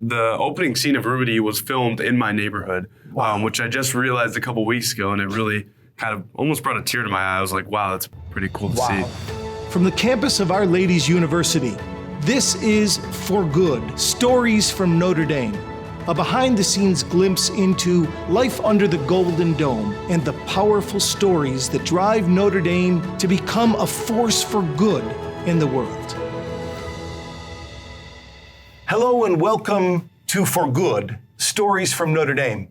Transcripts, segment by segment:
the opening scene of Rudy was filmed in my neighborhood, which I just realized a couple weeks ago, and it really kind of almost brought a tear to my eye. I was like, wow, that's pretty cool to see. From the campus of Our Lady's University, this is For Good, Stories from Notre Dame, a behind-the-scenes glimpse into life under the Golden Dome and the powerful stories that drive Notre Dame to become a force for good in the world. Hello and welcome to For Good, Stories from Notre Dame.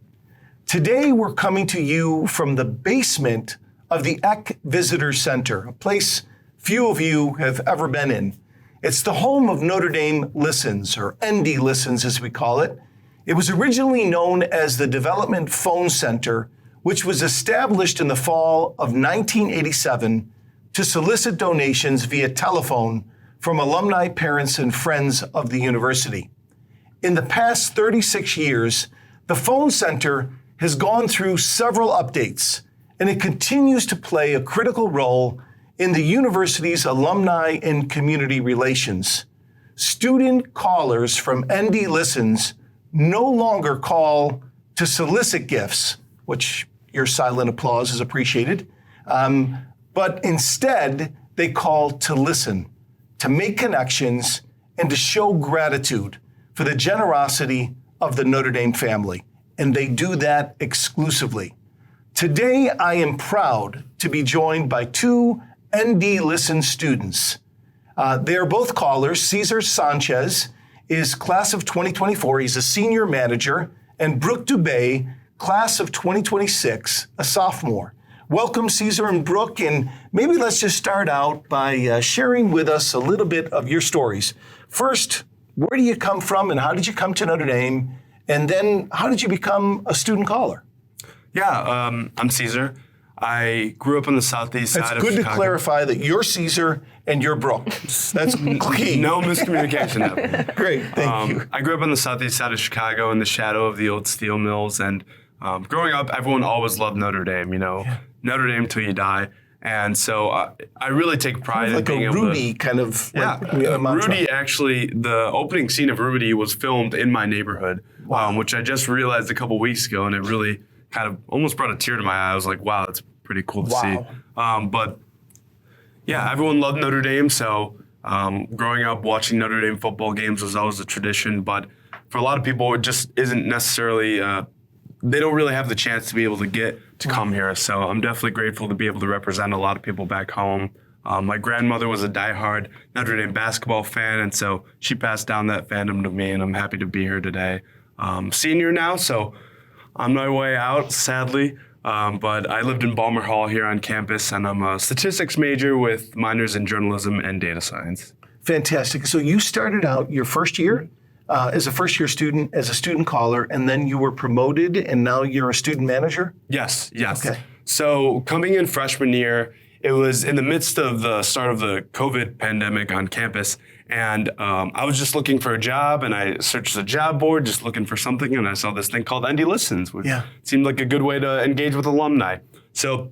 Today we're coming to you from the basement of the Eck Visitor Center, a place few of you have ever been in. It's the home of Notre Dame Listens, or ND Listens as we call it. It was originally known as the Development Phone Center, which was established in the fall of 1987 to solicit donations via telephone from alumni, parents, and friends of the university. In the past 36 years, the phone center has gone through several updates, and it continues to play a critical role in the university's alumni and community relations. Student callers from ND Listens no longer call to solicit gifts, which your silent applause is appreciated, but instead they call to listen, to make connections, and to show gratitude for the generosity of the Notre Dame family. And they do that exclusively. Today, I am proud to be joined by two ND Listen students. They are both callers. Cesar Sanchez is class of 2024. He's a senior manager. And Brooke Dubay, class of 2026, a sophomore. Welcome, Cesar and Brooke, and maybe let's just start out by sharing with us a little bit of your stories. First, where do you come from and how did you come to Notre Dame? And then how did you become a student caller? Yeah, I'm Cesar. I grew up on the southeast side of Chicago. It's good to clarify that you're Cesar and you're Brooke. That's key. No miscommunication happened. Great, thank you. I grew up on the southeast side of Chicago in the shadow of the old steel mills, and growing up, everyone always loved Notre Dame, Notre Dame till you die. And so I really take pride in being able to... Like a Rudy kind of... Rudy, actually, the opening scene of Rudy was filmed in my neighborhood, which I just realized a couple weeks ago, and it really kind of almost brought a tear to my eye. I was like, wow, that's pretty cool to see. But yeah, everyone loved Notre Dame, so growing up watching Notre Dame football games was always a tradition, but for a lot of people, it just isn't necessarily... they don't really have the chance to be able to get to come here. So I'm definitely grateful to be able to represent a lot of people back home. My grandmother was a diehard Notre Dame basketball fan, and so she passed down that fandom to me, and I'm happy to be here today. Senior now, so on my way out, sadly, but I lived in Balmer Hall here on campus, and I'm a statistics major with minors in journalism and data science. Fantastic. So you started out your first year as a first-year student, as a student caller, and then you were promoted, and now you're a student manager? Yes. Okay. So coming in freshman year, it was in the midst of the start of the COVID pandemic on campus, and I was just looking for a job, and I searched the job board, just looking for something, and I saw this thing called ND Listens, which seemed like a good way to engage with alumni. So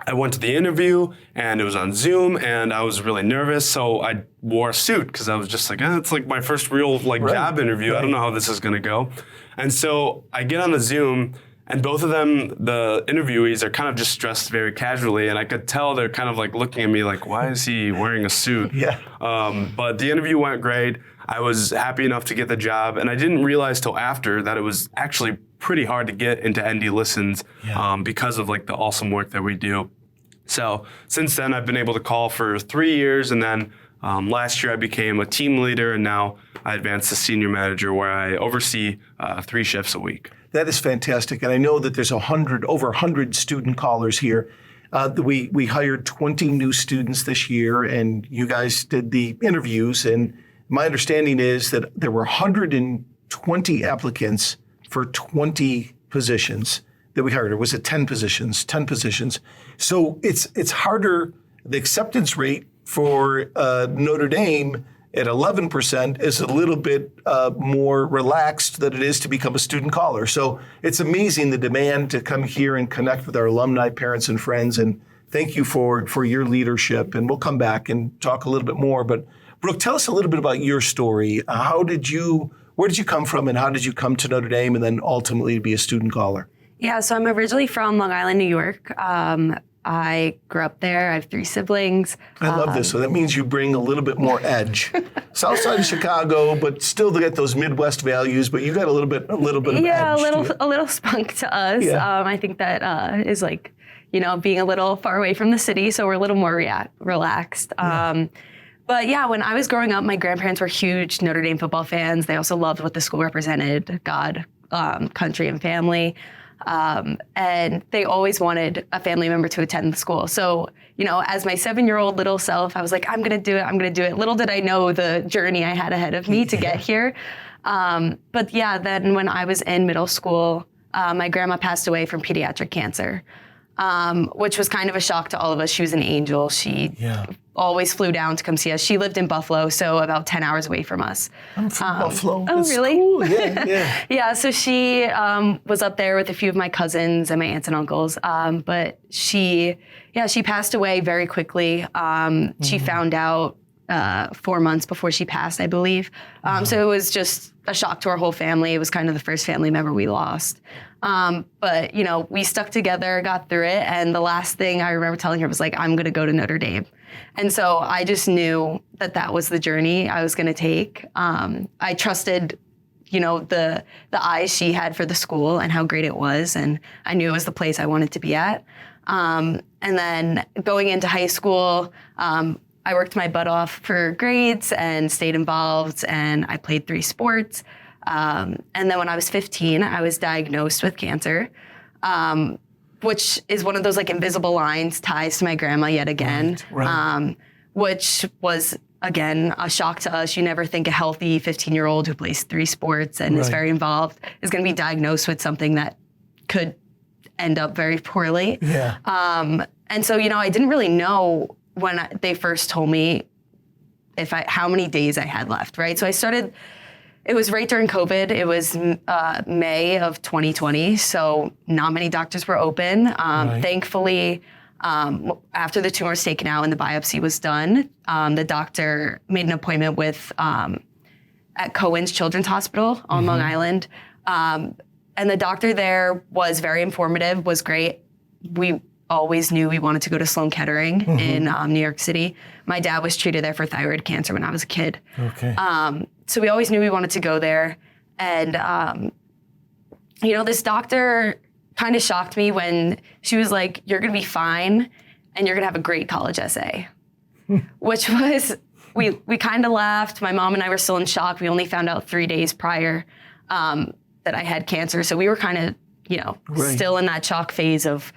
I went to the interview, and it was on Zoom, and I was really nervous, so I wore a suit because I was just like, it's like my first real job interview. I don't know how this is going to go. And so I get on the Zoom, and both of them, the interviewees, are kind of just dressed very casually, and I could tell they're kind of like looking at me like, why is he wearing a suit? But the interview went great. I was happy enough to get the job, and I didn't realize till after that it was actually pretty hard to get into ND Listens because of the awesome work that we do. So since then, I've been able to call for 3 years, and then last year I became a team leader, and now I advanced to senior manager where I oversee 3 shifts a week. That is fantastic, and I know that there's over 100 student callers here. We hired 20 new students this year, and you guys did the interviews, and my understanding is that there were 120 applicants for 20 positions that we hired, or was it 10 positions? 10 positions. So it's harder, the acceptance rate for Notre Dame at 11% is a little bit more relaxed than it is to become a student caller. So it's amazing the demand to come here and connect with our alumni, parents, and friends. And thank you for your leadership. And we'll come back and talk a little bit more. But Brooke, tell us a little bit about your story. How did you Where did you come from and how did you come to Notre Dame and then ultimately be a student caller? Yeah, so I'm originally from Long Island, New York. I grew up there. I have 3 siblings. I love this. So that means you bring a little bit more edge. South side of Chicago, but still to get those Midwest values. But you got a little bit of edge. Yeah, a little spunk to us. Yeah. I think that is like, being a little far away from the city, so we're a little more relaxed. Yeah. But yeah, when I was growing up, my grandparents were huge Notre Dame football fans. They also loved what the school represented: God, country, and family. And they always wanted a family member to attend the school. So, as my 7-year-old little self, I was like, I'm going to do it. Little did I know the journey I had ahead of me to get here. But yeah, then when I was in middle school, my grandma passed away from pediatric cancer, which was kind of a shock to all of us. She was an angel. She always flew down to come see us. She lived in Buffalo, so about 10 hours away from us. I'm from Buffalo. Oh, That's really? Cool. Yeah. Yeah, so she was up there with a few of my cousins and my aunts and uncles. But she passed away very quickly. She found out 4 months before she passed, I believe. So it was just a shock to our whole family. It was kind of the first family member we lost. But, we stuck together, got through it. And the last thing I remember telling her was like, I'm going to go to Notre Dame. And so I just knew that was the journey I was going to take. I trusted, the eyes she had for the school and how great it was. And I knew it was the place I wanted to be at. And then going into high school, I worked my butt off for grades and stayed involved, and I played 3 sports. And then when I was 15, I was diagnosed with cancer, which is one of those like invisible lines, ties to my grandma yet again, Right. Which was, again, a shock to us. You never think a healthy 15-year-old who plays 3 sports and is very involved is going to be diagnosed with something that could end up very poorly. Yeah. And so, I didn't really know when they first told me how many days I had left, right? So it was right during COVID. It was May of 2020, so not many doctors were open. Thankfully, after the tumor was taken out and the biopsy was done, the doctor made an appointment with at Cohen's Children's Hospital on Long Island. And the doctor there was very informative, was great. We always knew we wanted to go to Sloan Kettering in New York City. My dad was treated there for thyroid cancer when I was a kid. Okay. So we always knew we wanted to go there. And, this doctor kind of shocked me when she was like, you're going to be fine and you're going to have a great college essay, which was, we kind of laughed. My mom and I were still in shock. We only found out 3 days prior that I had cancer. So we were kind of, still in that shock phase of,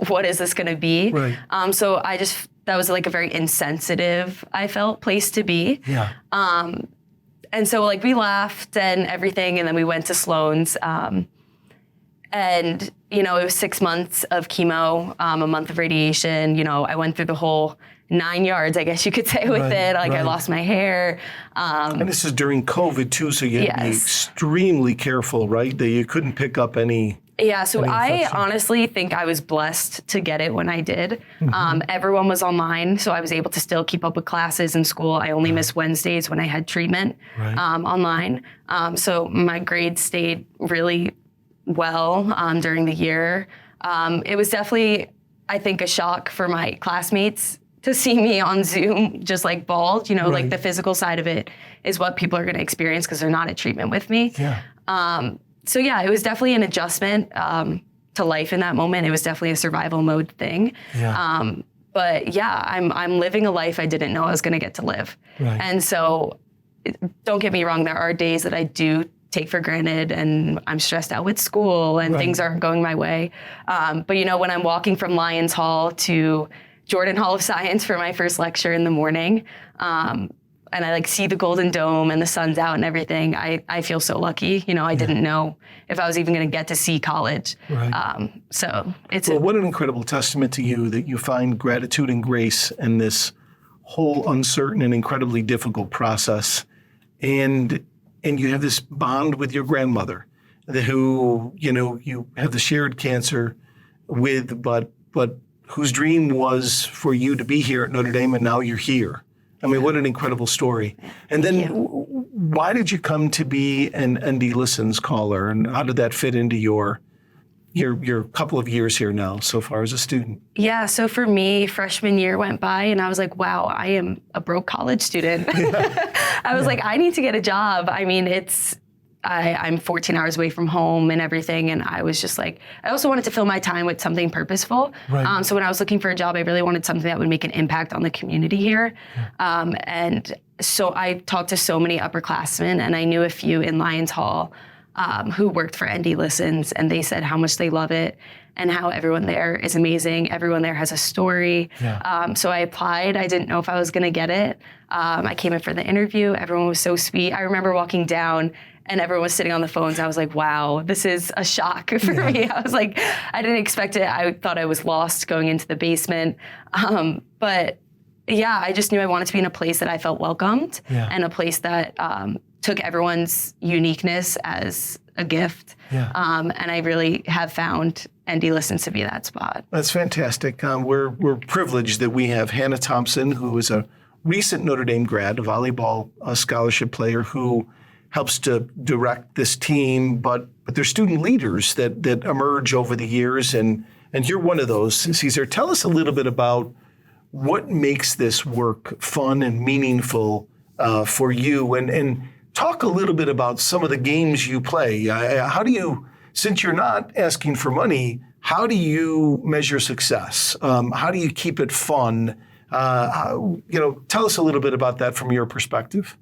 what is this going to be? Right. So that was like a very insensitive, I felt, place to be. Yeah. And so we laughed and everything, and then we went to Sloan's. And, it was 6 months of chemo, a month of radiation. I went through the whole 9 yards, I guess you could say, with it. I lost my hair. And this is during COVID too, so you had to be Yes. extremely careful, right? That you couldn't pick up any. Yeah, so I infection. honestly think I was blessed to get it when I did. Everyone was online, so I was able to still keep up with classes in school. I only missed Wednesdays when I had treatment online. So my grades stayed really well during the year. It was definitely, I think, a shock for my classmates to see me on Zoom just bald. Right. The physical side of it is what people are going to experience because they're not at treatment with me. Yeah. So yeah, it was definitely an adjustment to life in that moment. It was definitely a survival mode thing. Yeah. But yeah, I'm living a life I didn't know I was going to get to live. Right. And so, don't get me wrong, there are days that I do take for granted and I'm stressed out with school and things aren't going my way. But when I'm walking from Lyons Hall to Jordan Hall of Science for my first lecture in the morning, and I see the Golden Dome and the sun's out and everything, I feel so lucky. I didn't know if I was even going to get to see college. Right. So it's Well, what an incredible testament to you that you find gratitude and grace in this whole uncertain and incredibly difficult process. And you have this bond with your grandmother who, you have the shared cancer with, but whose dream was for you to be here at Notre Dame, and now you're here. I mean, what an incredible story. And then why did you come to be an ND Listens caller, and how did that fit into your couple of years here now so far as a student? Yeah, so for me, freshman year went by and I was like, wow, I am a broke college student. I was like, I need to get a job. I mean, I'm 14 hours away from home and everything. And I was just like, I also wanted to fill my time with something purposeful. Right. So when I was looking for a job, I really wanted something that would make an impact on the community here. And so I talked to so many upperclassmen, and I knew a few in Lyons Hall who worked for ND Listens, and they said how much they love it and how everyone there is amazing. Everyone there has a story. Yeah. So I applied. I didn't know if I was going to get it. I came in for the interview. Everyone was so sweet. I remember walking down and everyone was sitting on the phones. I was like, wow, this is a shock for me. I was like, I didn't expect it. I thought I was lost going into the basement. But yeah, I just knew I wanted to be in a place that I felt welcomed and a place that took everyone's uniqueness as a gift. Yeah. And I really have found ND Listens to be that spot. That's fantastic. We're privileged that we have Hannah Thompson, who is a recent Notre Dame grad, a volleyball scholarship player who helps to direct this team, but they're student leaders that emerge over the years, and you're one of those. Cesar, tell us a little bit about what makes this work fun and meaningful for you, and talk a little bit about some of the games you play. How do you, since you're not asking for money, how do you measure success? How do you keep it fun? Tell us a little bit about that from your perspective.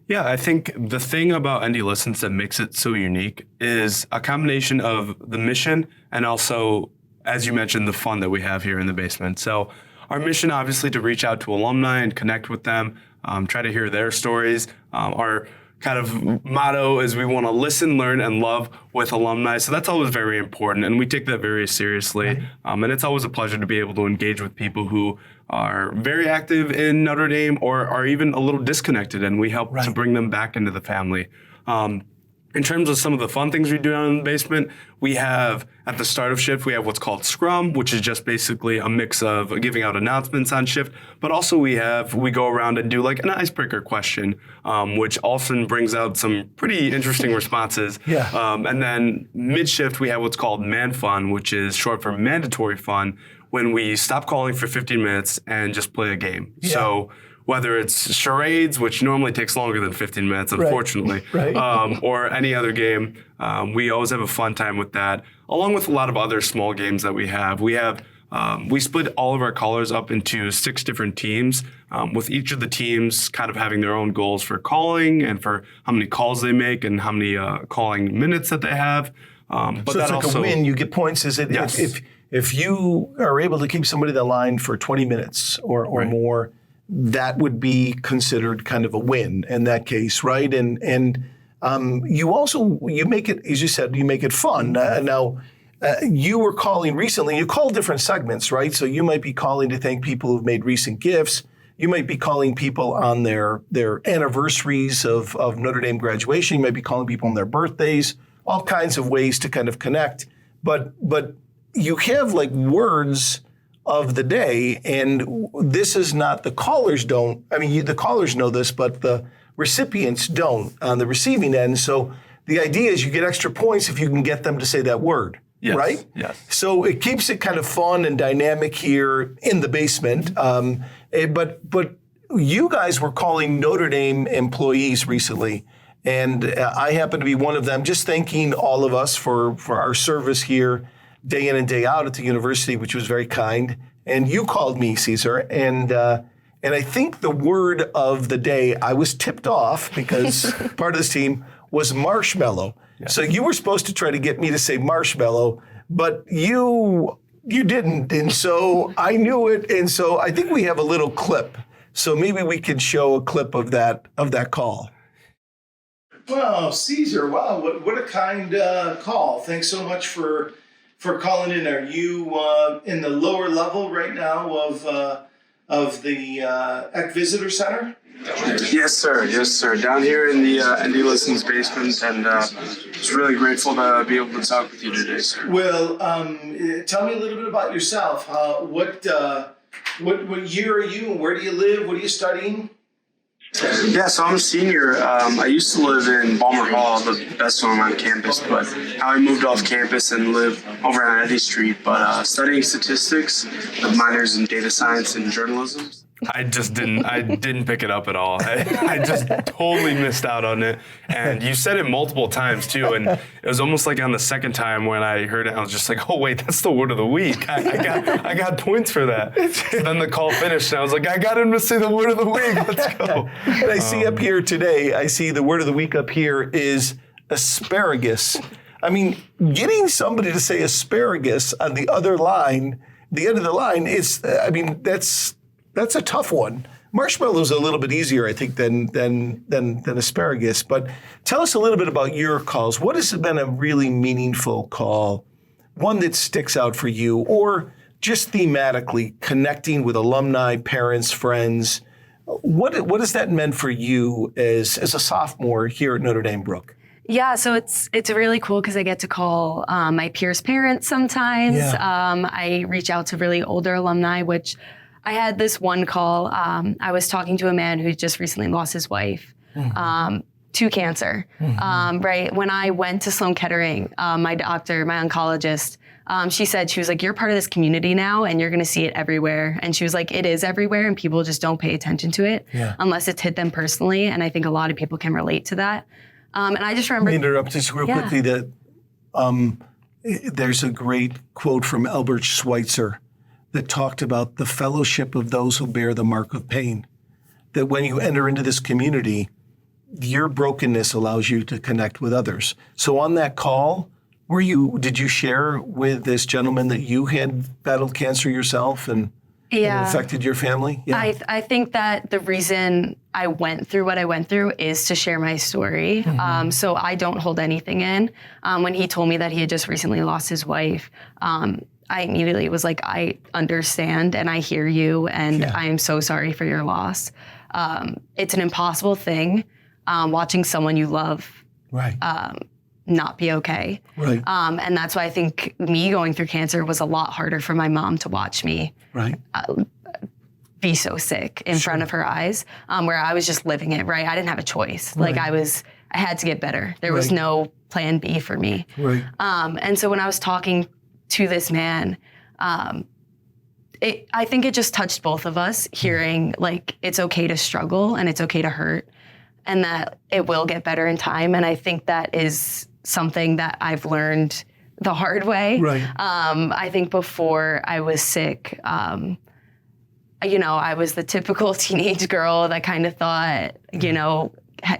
Yeah, I think the thing about ND Listens that makes it so unique is a combination of the mission and also, as you mentioned, the fun that we have here in the basement. So our mission, obviously, to reach out to alumni and connect with them, try to hear their stories. Our kind of motto is we want to listen, learn, and love with alumni. So that's always very important, and we take that very seriously. Right. And it's always a pleasure to be able to engage with people who are very active in Notre Dame or are even a little disconnected, and we help to bring them back into the family. In terms of some of the fun things we do down in the basement, we have, at the start of shift, we have what's called Scrum, which is just basically a mix of giving out announcements on shift, but also we go around and do like an icebreaker question, which often brings out some pretty interesting responses. Yeah. And then mid-shift, we have what's called Man Fun, which is short for mandatory fun, when we stop calling for 15 minutes and just play a game. Yeah. So whether it's charades, which normally takes longer than 15 minutes, unfortunately, or any other game, we always have a fun time with that, along with a lot of other small games that we have. We split all of our callers up into 6 different teams, with each of the teams kind of having their own goals for calling and for how many calls they make and how many calling minutes that they have. But so it's like a win, you get points. Is it if you are able to keep somebody on the line for 20 minutes or more, that would be considered kind of a win in that case, right? And you make it, as you said, you make it fun. Now, you were calling recently. You call different segments, right? So you might be calling to thank people who've made recent gifts. You might be calling people on their anniversaries of Notre Dame graduation. You might be calling people on their birthdays. All kinds of ways to kind of connect. But you have like words of the day, and this is not, the callers don't, I mean, the callers know this, but the recipients don't on the receiving end. So the idea is you get extra points if you can get them to say that word, right? Yes. So it keeps it kind of fun and dynamic here in the basement. But you guys were calling Notre Dame employees recently, and I happen to be one of them, just thanking all of us for our service here day in and day out at the university, which was very kind. And you called me, Cesar, and I think the word of the day, I was tipped off because part of this team was marshmallow. Yes. So you were supposed to try to get me to say marshmallow, but you didn't. And so I knew it. And so I think we have a little clip. So maybe we could show a clip of that call. Wow, Cesar, wow, what a kind call. Thanks so much for calling in. Are you in the lower level right now of the EC Visitor Center? Yes, sir. Down here in the ND Listens basement, and just really grateful to be able to talk with you today, sir. Well, tell me a little bit about yourself. What year are you, and where do you live? What are you studying? Yeah, so I'm a senior. I used to live in Balmer Hall, the best home on campus, but now I moved off campus and live over on Eddy Street, but studying statistics with minors in data science and journalism. I didn't pick it up at all. I just totally missed out on it. And you said it multiple times too. And it was almost like on the second time when I heard it, I was just like, oh wait, that's the word of the week. I got points for that. So then the call finished and I was like, I got him to say the word of the week. Let's go. And I see up here today, I see the word of the week up here is asparagus. I mean, getting somebody to say asparagus on the other line, the end of the line is, I mean, that's a tough one. Marshmallow's a little bit easier, I think, than asparagus. But tell us a little bit about your calls. What has been a really meaningful call, one that sticks out for you, or just thematically connecting with alumni, parents, friends? What has that meant for you as a sophomore here at Notre Dame, Brooke? Yeah, so it's really cool because I get to call my peers' parents sometimes. Yeah. I reach out to really older alumni, which I had this one call. I was talking to a man who just recently lost his wife to cancer. Right when I went to Sloan Kettering, my doctor, my oncologist, she was like, "You're part of this community now, and you're going to see it everywhere." And she was like, "It is everywhere, and people just don't pay attention to it unless it's hit them personally." And I think a lot of people can relate to that. And I just remember. Let me interrupt just real quickly. That there's a great quote from Albert Schweitzer that talked about the fellowship of those who bear the mark of pain. That when you enter into this community, your brokenness allows you to connect with others. So on that call, did you share with this gentleman that you had battled cancer yourself and it affected your family? Yeah. I think that the reason I went through what I went through is to share my story. So I don't hold anything in. When he told me that he had just recently lost his wife, I immediately was like, I understand and I hear you and I am so sorry for your loss. It's an impossible thing, watching someone you love not be okay. Right. And that's why I think me going through cancer was a lot harder for my mom to watch me be so sick in front of her eyes, where I was just living it, right? I didn't have a choice. Like I had to get better. There was no plan B for me. Right. And so when I was talking to this man, I think it just touched both of us, hearing like it's okay to struggle and it's okay to hurt and that it will get better in time. And I think that is something that I've learned the hard way. Right. I think before I was sick, I was the typical teenage girl that kind of thought,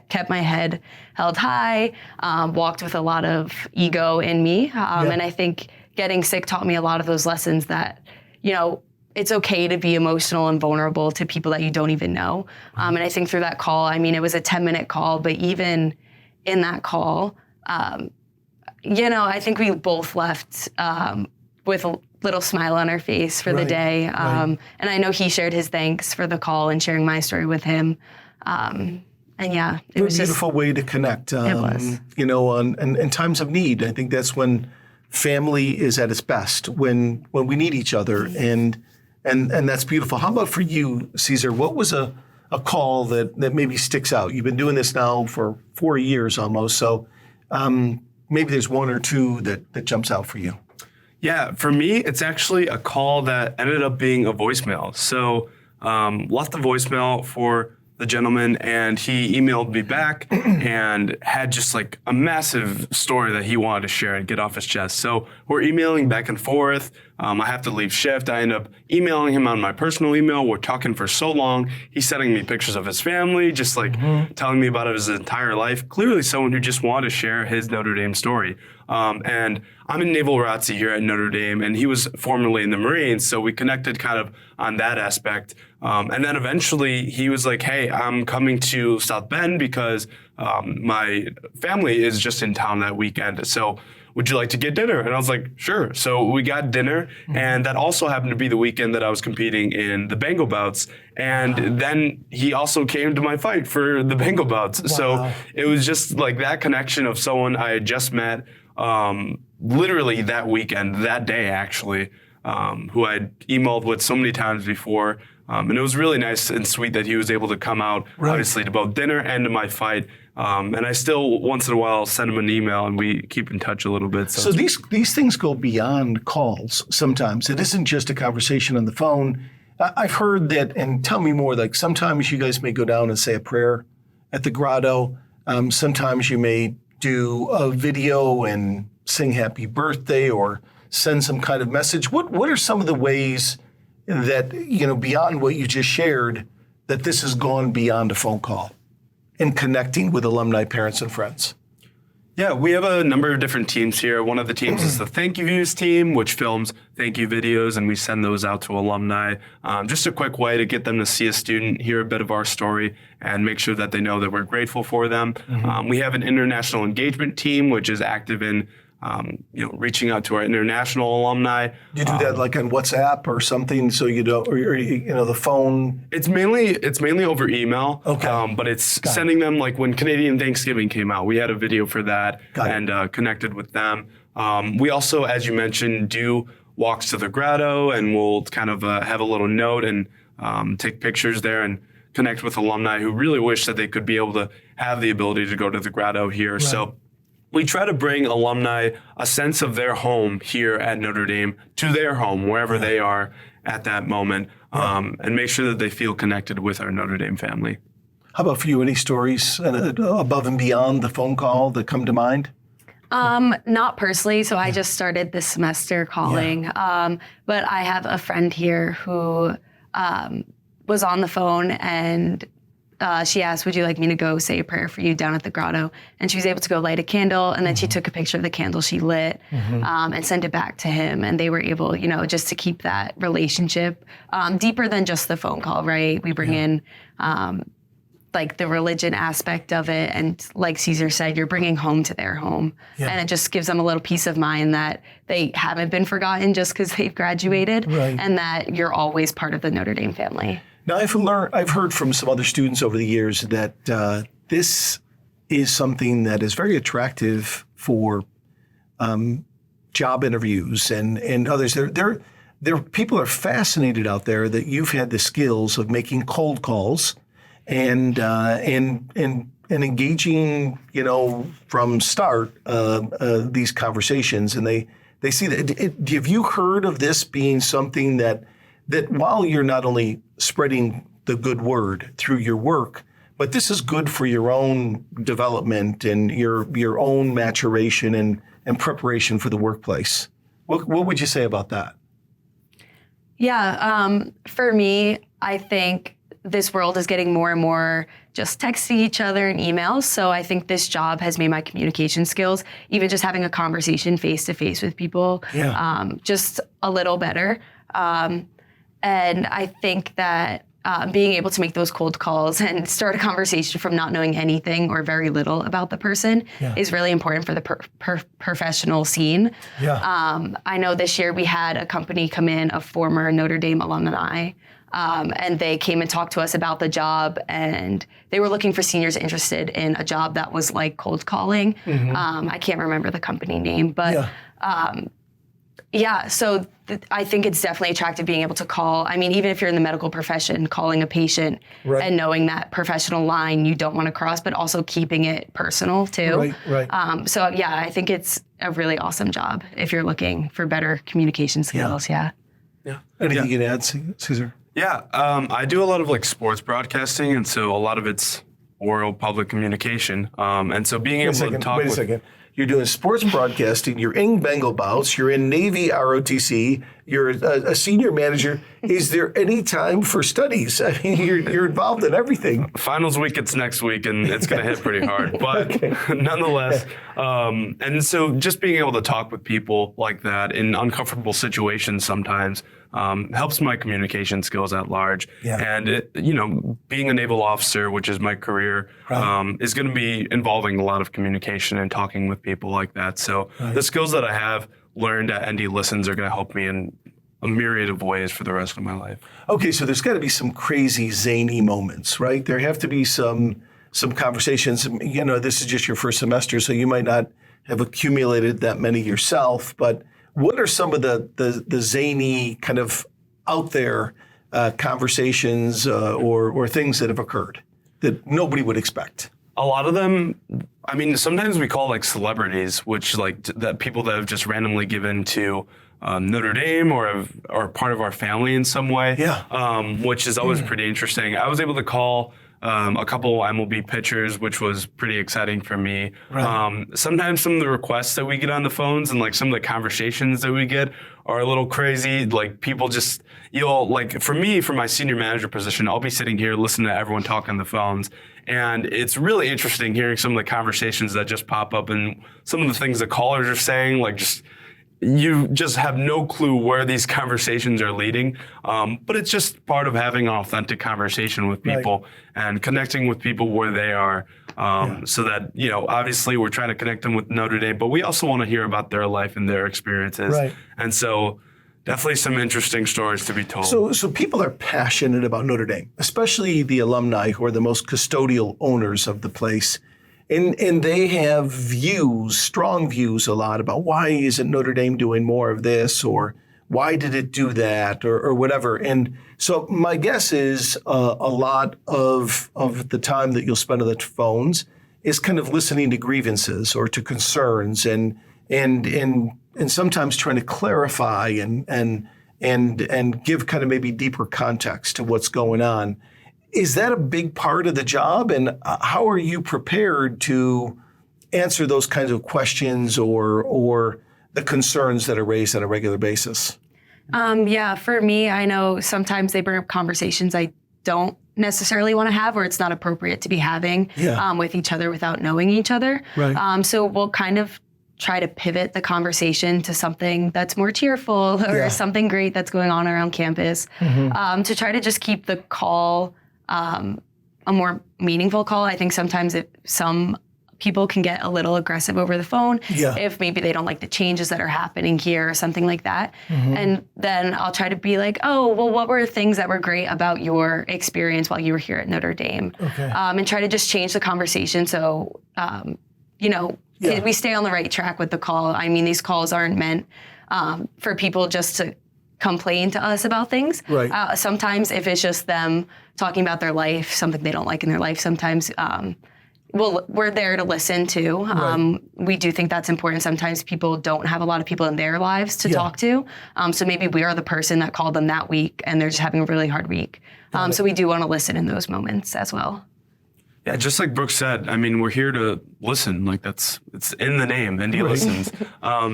kept my head held high, walked with a lot of ego in me. And I think getting sick taught me a lot of those lessons that, it's okay to be emotional and vulnerable to people that you don't even know. And I think through that call, it was a 10-minute call, but even in that call, I think we both left with a little smile on our face for the day. And I know he shared his thanks for the call and sharing my story with him. It was a beautiful way to connect. It was. In times of need. I think that's when family is at its best, when we need each other, and that's beautiful. How about for you, Cesar? What was a call that maybe sticks out? You've been doing this now for 4 years almost, so maybe there's one or two that jumps out for you. Yeah, for me, it's actually a call that ended up being a voicemail. So left the voicemail for the gentleman, and he emailed me back and had just like a massive story that he wanted to share and get off his chest. So we're emailing back and forth. I have to leave shift. I end up emailing him on my personal email. We're talking for so long. He's sending me pictures of his family, just like telling me about his entire life. Clearly someone who just wanted to share his Notre Dame story. And I'm in Naval ROTC here at Notre Dame, and he was formerly in the Marines, so we connected kind of on that aspect. And then eventually he was like, hey, I'm coming to South Bend because my family is just in town that weekend. So would you like to get dinner? And I was like, sure. So we got dinner, and that also happened to be the weekend that I was competing in the Bengal bouts. And then he also came to my fight for the Bengal bouts. Wow. So it was just like that connection of someone I had just met literally that weekend, that day actually, who I'd emailed with so many times before, And it was really nice and sweet that he was able to come out, obviously, to both dinner and to my fight. And I still, once in a while, send him an email, and we keep in touch a little bit. So these things go beyond calls sometimes. It isn't just a conversation on the phone. I've heard that, and tell me more, like sometimes you guys may go down and say a prayer at the grotto. Sometimes you may do a video and sing happy birthday or send some kind of message. What are some of the ways that, beyond what you just shared, that this has gone beyond a phone call in connecting with alumni, parents, and friends? Yeah, we have a number of different teams here. One of the teams is the Thank You Views team, which films thank you videos, and we send those out to alumni. Just a quick way to get them to see a student, hear a bit of our story, and make sure that they know that we're grateful for them. We have an international engagement team, which is active in reaching out to our international alumni. You do that like on WhatsApp or something, so you don't, or the phone. It's mainly over email. Okay. But it's sending them, like when Canadian Thanksgiving came out, we had a video for that and connected with them. We also, as you mentioned, do walks to the grotto, and we'll kind of have a little note and take pictures there and connect with alumni who really wish that they could be able to have the ability to go to the grotto here. Right. So we try to bring alumni a sense of their home here at Notre Dame to their home, wherever they are at that moment, and make sure that they feel connected with our Notre Dame family. How about for you? Any stories above and beyond the phone call that come to mind? Not personally. So I just started this semester calling, but I have a friend here who was on the phone, and she asked, would you like me to go say a prayer for you down at the grotto? And she was able to go light a candle, and then she took a picture of the candle she lit and sent it back to him. And they were able, just to keep that relationship deeper than just the phone call, right? We bring in like the religion aspect of it. And like Cesar said, you're bringing home to their home. Yeah. And it just gives them a little peace of mind that they haven't been forgotten just because they've graduated, and that you're always part of the Notre Dame family. Now, I've heard from some other students over the years that this is something that is very attractive for job interviews and others. There people are fascinated out there that you've had the skills of making cold calls and engaging, from start these conversations, and they see that. Have you heard of this being something that while you're not only spreading the good word through your work, but this is good for your own development and your own maturation and preparation for the workplace? What would you say about that? Yeah, for me, I think this world is getting more and more just texting each other and emails. So I think this job has made my communication skills, even just having a conversation face to face with people, just a little better. And I think that being able to make those cold calls and start a conversation from not knowing anything or very little about the person is really important for the professional scene. I know this year we had a company come in of former Notre Dame alumni, and they came and talked to us about the job, and they were looking for seniors interested in a job that was like cold calling. I can't remember the company name, but so I think it's definitely attractive being able to call. I mean, even if you're in the medical profession, calling a patient and knowing that professional line you don't want to cross, but also keeping it personal too. I think it's a really awesome job if you're looking for better communication skills. Anything you'd add, Cesar? I do a lot of like sports broadcasting, and so a lot of it's oral public communication. And so being able to talk Wait a second. You're doing sports broadcasting, you're in Bengal bouts, you're in Navy ROTC, you're a senior manager. Is there any time for studies? I mean, you're involved in everything. Finals week, it's next week, and it's going to hit pretty hard. But nonetheless, and so just being able to talk with people like that in uncomfortable situations sometimes helps my communication skills at large. And, being a naval officer, which is my career, is going to be involving a lot of communication and talking with people like that. So the skills that I have learned at ND Listens are going to help me in a myriad of ways for the rest of my life. Okay, so there's got to be some crazy zany moments, right? There have to be some conversations. This is just your first semester, so you might not have accumulated that many yourself, but what are some of the zany kind of out there conversations or things that have occurred that nobody would expect? A lot of them, I mean, sometimes we call like celebrities, which like that people that have just randomly given to Notre Dame or part of our family in some way. Yeah. Which is always pretty interesting. I was able to call a couple MLB pitchers, which was pretty exciting for me. Right. Sometimes some of the requests that we get on the phones and like some of the conversations that we get are a little crazy. Like people just, like for me, for my senior manager position, I'll be sitting here listening to everyone talk on the phones. And it's really interesting hearing some of the conversations that just pop up and some of the things the callers are saying, like you just have no clue where these conversations are leading. But it's just part of having an authentic conversation with people and connecting with people where they are. So that, obviously we're trying to connect them with Notre Dame, but we also want to hear about their life and their experiences. Right. And so definitely some interesting stories to be told. So people are passionate about Notre Dame, especially the alumni who are the most custodial owners of the place. And they have strong views a lot about why isn't Notre Dame doing more of this, or why did it do that, or whatever. And so my guess is a lot of the time that you'll spend on the phones is kind of listening to grievances or to concerns and sometimes trying to clarify and give kind of maybe deeper context to what's going on. Is that a big part of the job? And how are you prepared to answer those kinds of questions or the concerns that are raised on a regular basis? For me, I know sometimes they bring up conversations I don't necessarily want to have, or it's not appropriate to be having with each other without knowing each other. Right. So we'll kind of try to pivot the conversation to something that's more cheerful or something great that's going on around campus, to try to just keep the call a more meaningful call. I think sometimes some people can get a little aggressive over the phone if maybe they don't like the changes that are happening here or something like that. And then I'll try to be like, oh, well, what were things that were great about your experience while you were here at Notre Dame? Okay. And try to just change the conversation so, we stay on the right track with the call. I mean, these calls aren't meant for people just to complain to us about things. Right. Sometimes if it's just them talking about their life, something they don't like in their life, sometimes we're there to listen to. We do think that's important. Sometimes people don't have a lot of people in their lives to talk to. So maybe we are the person that called them that week and they're just having a really hard week. So we do want to listen in those moments as well. Yeah, just like Brooke said, I mean, we're here to listen. Like it's in the name, Indy listens.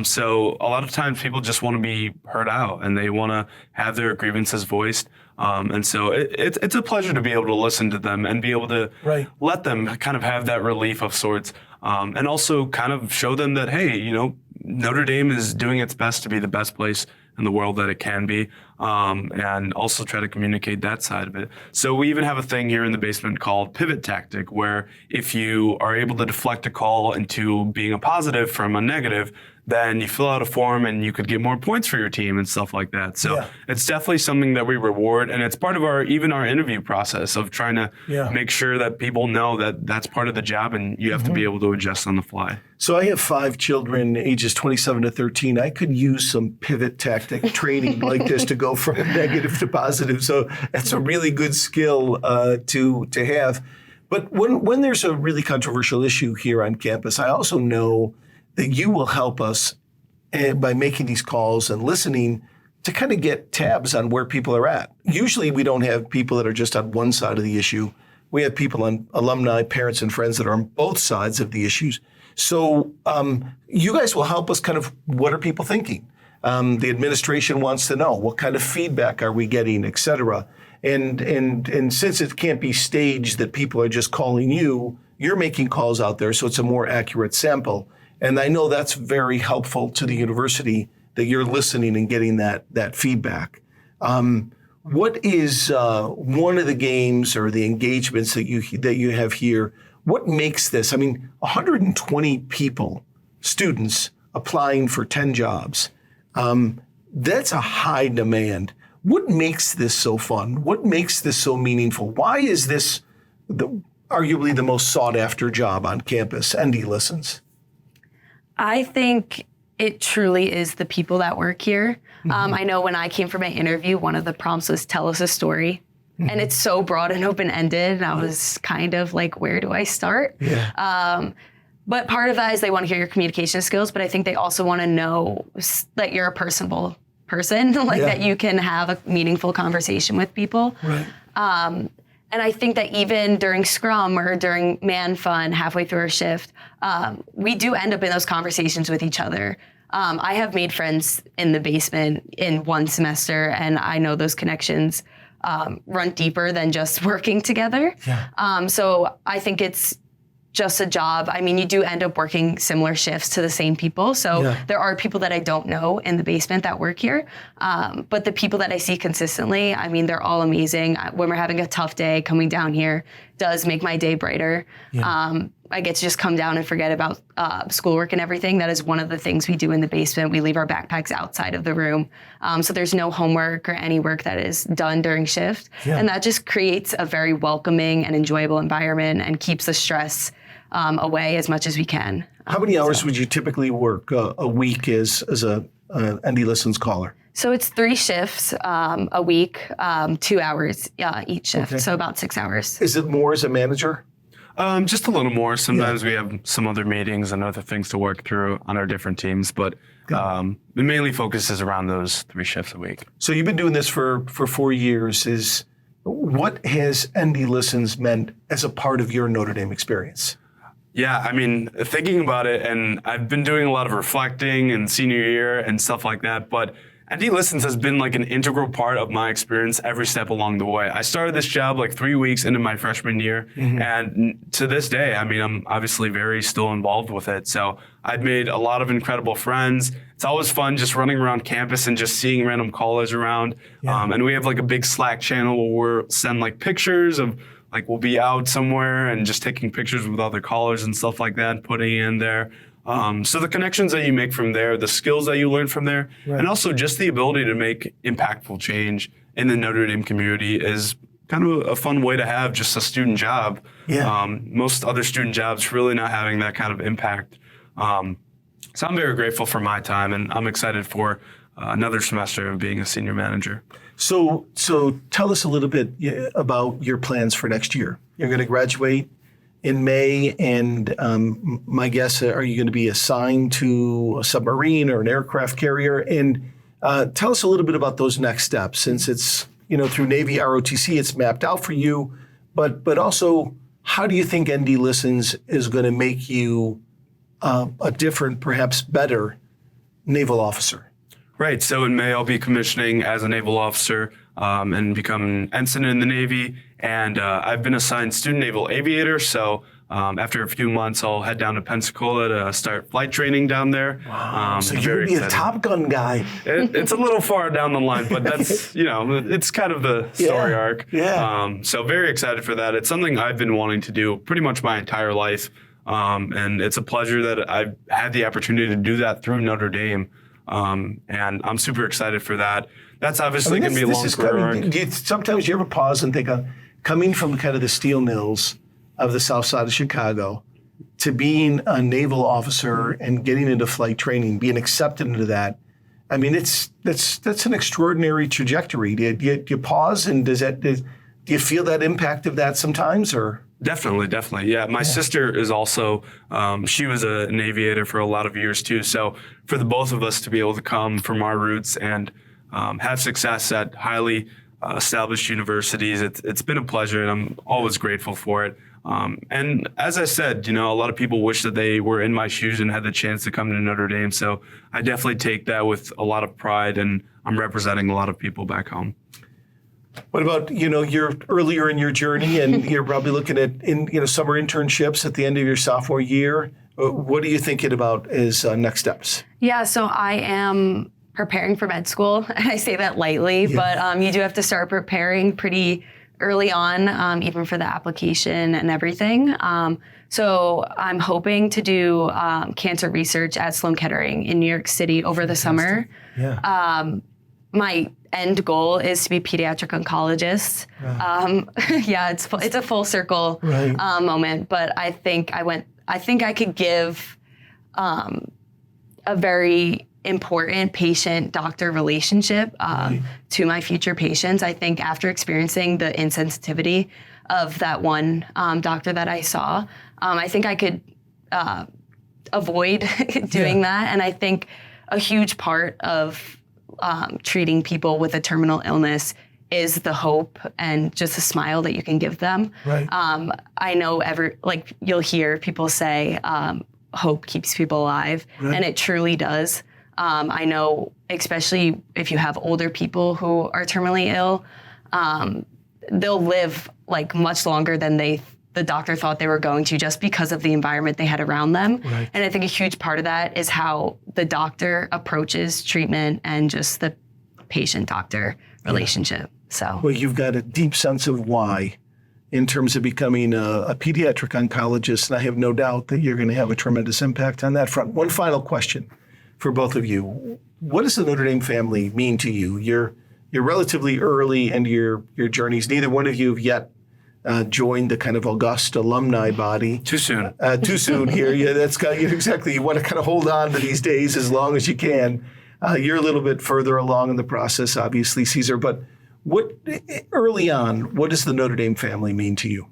So a lot of times people just want to be heard out and they want to have their grievances voiced. And so it's a pleasure to be able to listen to them and be able to let them kind of have that relief of sorts. And also kind of show them that, hey, Notre Dame is doing its best to be the best place in the world that it can be, and also try to communicate that side of it. So we even have a thing here in the basement called pivot tactic, where if you are able to deflect a call into being a positive from a negative, then you fill out a form and you could get more points for your team and stuff like that. So it's definitely something that we reward, and it's part of our interview process of trying to make sure that people know that that's part of the job and you have to be able to adjust on the fly. So I have 5 children, ages 27 to 13. I could use some pivot tactic training like this to go from negative to positive. So that's a really good skill to have. But when there's a really controversial issue here on campus, I also know that you will help us by making these calls and listening to kind of get tabs on where people are at. Usually we don't have people that are just on one side of the issue. We have people on alumni, parents, and friends that are on both sides of the issues. So you guys will help us kind of, what are people thinking? The administration wants to know, what kind of feedback are we getting, et cetera. And since it can't be staged that people are just calling you, you're making calls out there, so it's a more accurate sample. And I know that's very helpful to the university that you're listening and getting that feedback. What is one of the games or the engagements that you have here? What makes this? I mean, 120 people, students applying for 10 jobs. That's a high demand. What makes this so fun? What makes this so meaningful? Why is this arguably the most sought after job on campus? Andy listens. I think it truly is the people that work here. I know when I came for my interview, one of the prompts was tell us a story. And it's so broad and open-ended. And I was kind of like, where do I start? But part of that is they want to hear your communication skills, but I think they also want to know that you're a personable person, like that you can have a meaningful conversation with people. And I think that even during Scrum or during Man Fun, halfway through our shift, we do end up in those conversations with each other. I have made friends in the basement in one semester, and I know those connections run deeper than just working together. So I think it's just a job. I mean, you do end up working similar shifts to the same people. So there are people that I don't know in the basement that work here. But the people that I see consistently, I mean, they're all amazing. When we're having a tough day, coming down here does make my day brighter. I get to just come down and forget about schoolwork and everything. That is one of the things we do in the basement. We leave our backpacks outside of the room. So there's no homework or any work that is done during shift. And that just creates a very welcoming and enjoyable environment and keeps the stress away as much as we can. How many hours would you typically work a week as a ND Listens caller? So it's 3 shifts a week, 2 hours each shift. So about 6 hours. Is it more as a manager? Just a little more. Sometimes we have some other meetings and other things to work through on our different teams, but it mainly focuses around those 3 shifts a week. So you've been doing this for 4 years. What has ND Listens meant as a part of your Notre Dame experience? Yeah, I mean, thinking about it, and I've been doing a lot of reflecting in senior year and stuff like that, but ND Listens has been like an integral part of my experience every step along the way. I started this job like 3 weeks into my freshman year, and to this day, I mean, I'm obviously very still involved with it. So I've made a lot of incredible friends. It's always fun just running around campus and just seeing random callers around. And we have like a big Slack channel where we'll send like pictures of like we'll be out somewhere and just taking pictures with other callers and stuff like that, putting it in there. So the connections that you make from there, the skills that you learn from there, and also just the ability to make impactful change in the Notre Dame community is kind of a fun way to have just a student job. Most other student jobs really not having that kind of impact. So I'm very grateful for my time, and I'm excited for another semester of being a senior manager. So tell us a little bit about your plans for next year. You're going to graduate in May, and my guess, are you going to be assigned to a submarine or an aircraft carrier? And tell us a little bit about those next steps, since it's, through Navy ROTC, it's mapped out for you, but also, how do you think ND Listens is going to make you a different, perhaps better naval officer? Right. So in May, I'll be commissioning as a naval officer and become an ensign in the Navy. And I've been assigned student naval aviator. So after a few months, I'll head down to Pensacola to start flight training down there. Wow. So you're going to be a Top Gun guy. It's a little far down the line, but that's, it's kind of the story arc. So very excited for that. It's something I've been wanting to do pretty much my entire life. And it's a pleasure that I've had the opportunity to do that through Notre Dame. And I'm super excited for that. That's obviously going to be a long career. Sometimes you ever pause and think, coming from kind of the steel mills of the south side of Chicago to being a naval officer and getting into flight training, being accepted into that, I mean, that's an extraordinary trajectory. Do you pause, and do you feel that impact of that sometimes, or? Definitely. Yeah. My sister is also, she was an aviator for a lot of years too. So for the both of us to be able to come from our roots and have success at highly established universities, it's been a pleasure, and I'm always grateful for it. And as I said, a lot of people wish that they were in my shoes and had the chance to come to Notre Dame. So I definitely take that with a lot of pride, and I'm representing a lot of people back home. What about, you're earlier in your journey, and you're probably looking at summer internships at the end of your sophomore year. What are you thinking about as next steps? Yeah, so I am preparing for med school, and I say that lightly, but you do have to start preparing pretty early on, even for the application and everything. So I'm hoping to do cancer research at Sloan Kettering in New York City over the summer. My end goal is to be a pediatric oncologist. It's a full circle moment, but I think I could give a very important patient-doctor relationship to my future patients. I think after experiencing the insensitivity of that one doctor that I saw, I think I could avoid doing that. And I think a huge part of treating people with a terminal illness is the hope and just a smile that you can give them. Right. I know you'll hear people say, hope keeps people alive, and it truly does. I know, especially if you have older people who are terminally ill, they'll live like much longer than the doctor thought they were going to, just because of the environment they had around them. Right. And I think a huge part of that is how the doctor approaches treatment and just the patient-doctor relationship. So, Well, you've got a deep sense of why in terms of becoming a pediatric oncologist, and I have no doubt that you're going to have a tremendous impact on that front. One final question for both of you. What does the Notre Dame family mean to you? You're relatively early into your journeys. Neither one of you have yet joined the kind of august alumni body. Too soon. Too soon here. Yeah, exactly. You want to kind of hold on to these days as long as you can. You're a little bit further along in the process, obviously, Cesar. But early on, what does the Notre Dame family mean to you?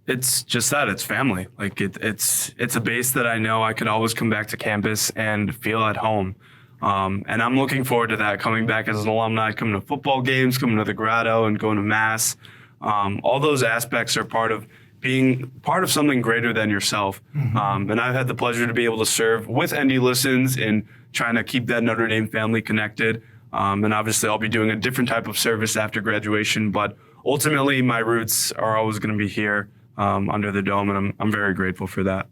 It's just that, it's family. Like it's a base that I know I could always come back to campus and feel at home. And I'm looking forward to that, coming back as an alumni, coming to football games, coming to the grotto and going to mass. All those aspects are part of being part of something greater than yourself. Mm-hmm. And I've had the pleasure to be able to serve with ND Listens in trying to keep that Notre Dame family connected. And obviously I'll be doing a different type of service after graduation, but ultimately my roots are always going to be here under the dome, and I'm very grateful for that.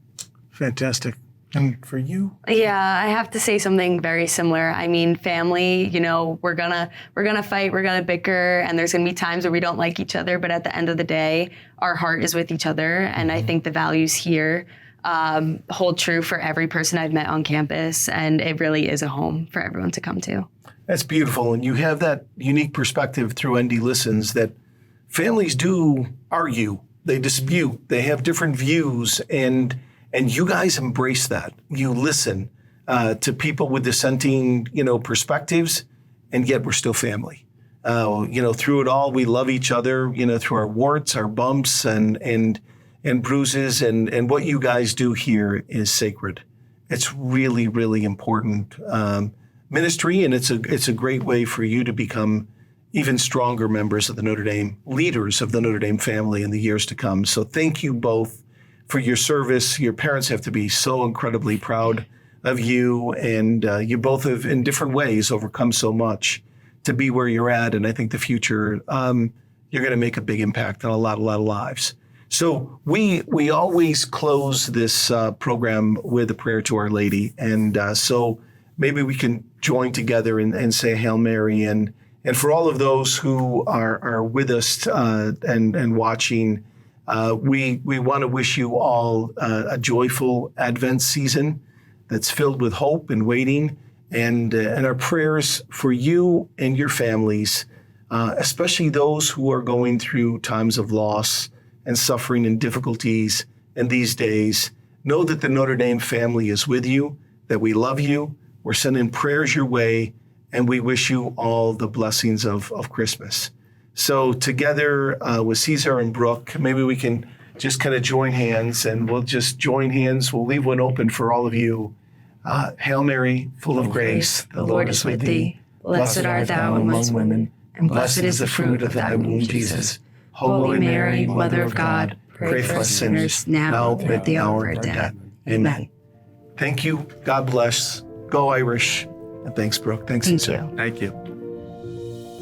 Fantastic. And for you? Yeah, I have to say something very similar. I mean, family, we're gonna fight, we're gonna bicker, and there's gonna be times where we don't like each other, but at the end of the day, our heart is with each other. And I think the values here hold true for every person I've met on campus, and it really is a home for everyone to come to. That's beautiful. And you have that unique perspective through ND Listens that families do argue, they dispute, they have different views, and you guys embrace that. You listen to people with dissenting, perspectives, and yet we're still family. Through it all, we love each other, through our warts, our bumps, and bruises, and what you guys do here is sacred. It's really, really important ministry, and it's a great way for you to become even stronger members of the Notre Dame, leaders of the Notre Dame family in the years to come. So thank you both for your service. Your parents have to be so incredibly proud of you, and you both have, in different ways, overcome so much to be where you're at. And I think the future, you're going to make a big impact on a lot of lives. So we always close this program with a prayer to Our Lady, and so maybe we can join together and say Hail Mary. And for all of those who are with us and watching, we want to wish you all a joyful Advent season that's filled with hope and waiting, and our prayers for you and your families, especially those who are going through times of loss and suffering and difficulties in these days. Know that the Notre Dame family is with you, that we love you. We're sending prayers your way, and we wish you all the blessings of Christmas. So together with Cesar and Brooke, maybe we can just kind of join hands, and we'll just join hands. We'll leave one open for all of you. Hail Mary, full of grace, the Lord is with thee. Blessed art thou among women, and blessed is the fruit of thy womb, Jesus. Holy Mary, Mother of God, pray for us sinners, now and at the hour of our death. Amen. Thank you. God bless. Go Irish. And thanks, Brooke. Thanks, Cesar. Thank you.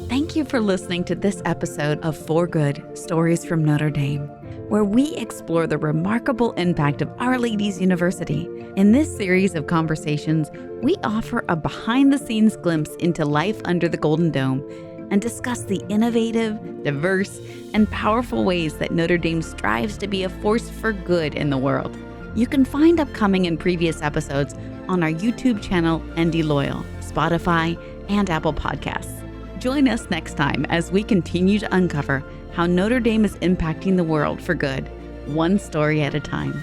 Thank you for listening to this episode of For Good, Stories from Notre Dame, where we explore the remarkable impact of Our Lady's University. In this series of conversations, we offer a behind-the-scenes glimpse into life under the Golden Dome and discuss the innovative, diverse, and powerful ways that Notre Dame strives to be a force for good in the world. You can find upcoming and previous episodes on our YouTube channel, ND Loyal, Spotify, and Apple Podcasts. Join us next time as we continue to uncover how Notre Dame is impacting the world for good, one story at a time.